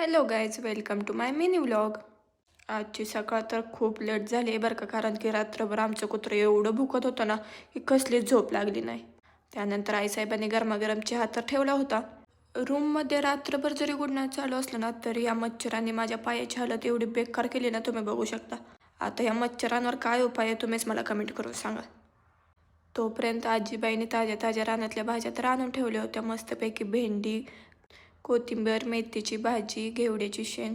Hello guys, welcome to my mini vlog. आजची सकाळ तर खूप लेट झाली आहे बरं का, कारण की रात्रभर आमचं कुत्रं एवढं भुकत होतं ना की कसलीच झोप लागली नाही. त्यानंतर आईसाहेबांनी गरमागरम चहा तर ठेवला होता. रूममध्ये रात्रभर जरी गुडनाईट चालू असलं ना तरी या मच्छरांनी माझ्या पायाची हालत एवढी बेकार केली ना, तुम्ही बघू शकता. आता या मच्छरांवर काय उपाय आहे तुम्हीच मला कमेंट करून सांगा. तोपर्यंत आजीबाईंनी ताज्या ताज्या रानातल्या भाज्या तर आणून ठेवल्या होत्या. मस्तपैकी भेंडी, कोथिंबीर, मेथीची भाजी, घेवड्याची शेंग.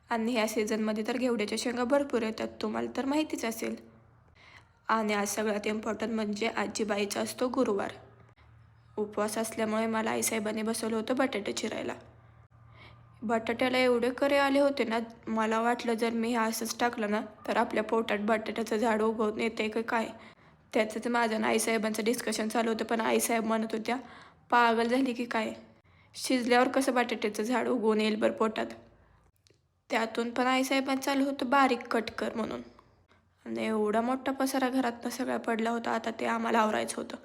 आणि ह्या सीझनमध्ये तर घेवड्याच्या शेंगा भरपूर येतात, तुम्हाला तर माहितीच असेल. आणि आज सगळ्यात इम्पॉर्टंट म्हणजे आजीबाईचा असतो गुरुवार. उपवास असल्यामुळे मला आईसाहेबांनी बसवलं होतं बटाटे चिरायला. बटाट्याला एवढे करे आले होते ना, मला वाटलं जर मी असंच टाकलं ना तर आपल्या पोटात बटाट्याचं झाड उगवून येते का काय. त्याचं माझं आणि आईसाहेबांचं डिस्कशन चालू होतं, पण आईसाहेब म्हणत होत्या पागल झाली की काय, शिजल्यावर कसं बटाट्याचं झाड उगवून येईल बरं पोटात. त्यातून पण आईसाहेबांचं चालू होतं बारीक कट कर म्हणून. आणि एवढा मोठा पसारा घरातनं सगळा पडला होता, आता ते आम्हाला आवरायचं होतं.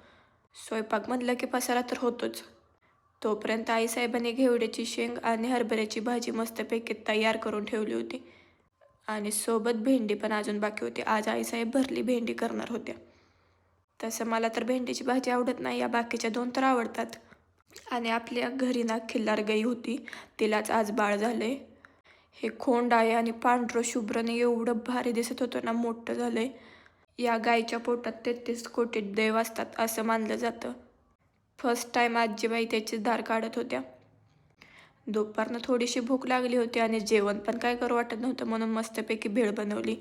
स्वयंपाक म्हणलं की पसारा तर होतोच. तोपर्यंत आईसाहेबांनी घेवड्याची शेंग आणि हरभऱ्याची भाजी मस्तपैकी तयार करून ठेवली होती. आणि सोबत भेंडी पण अजून बाकी होती. आज आईसाहेब भरली भेंडी करणार होत्या. तसं मला तर भेंडीची भाजी आवडत नाही, या बाकीच्या दोन तर आवडतात. आणि आपल्या घरी ना खिल्लार गाई होती, तिलाच आज बाळ झाले. हे खोंड आहे आणि पांढरं शुभ्रने एवढं भारी दिसत होतं ना, मोठं झालंय. या गायीच्या पोटात 33 कोटी देव असतात असं मानलं जातं. फर्स्ट टाईम आजीबाई त्याची धार काढत होत्या. दुपारनं थोडीशी भूक लागली होती आणि जेवण पण काय करू वाटत नव्हतं, म्हणून मस्तपैकी भेळ बनवली.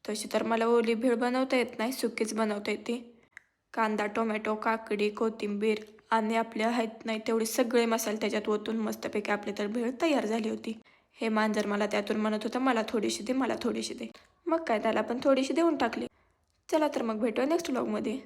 तशी तर मला ओली भेळ बनवता येत नाही, सुकीच बनवता येते. कांदा, टोमॅटो, काकडी, कोथिंबीर आणि आपल्या आहेत नाही तेवढे सगळे मसाले त्याच्यात ओतून मस्तपैकी आपली तर भेळ तयार झाली होती. हे मांजर मला त्यातून म्हणत होतं मला थोडीशी दे, मला थोडीशी दे. मग काय, त्याला पण थोडीशी देऊन टाकली. चला तर मग भेटूया नेक्स्ट व्लॉगमध्ये.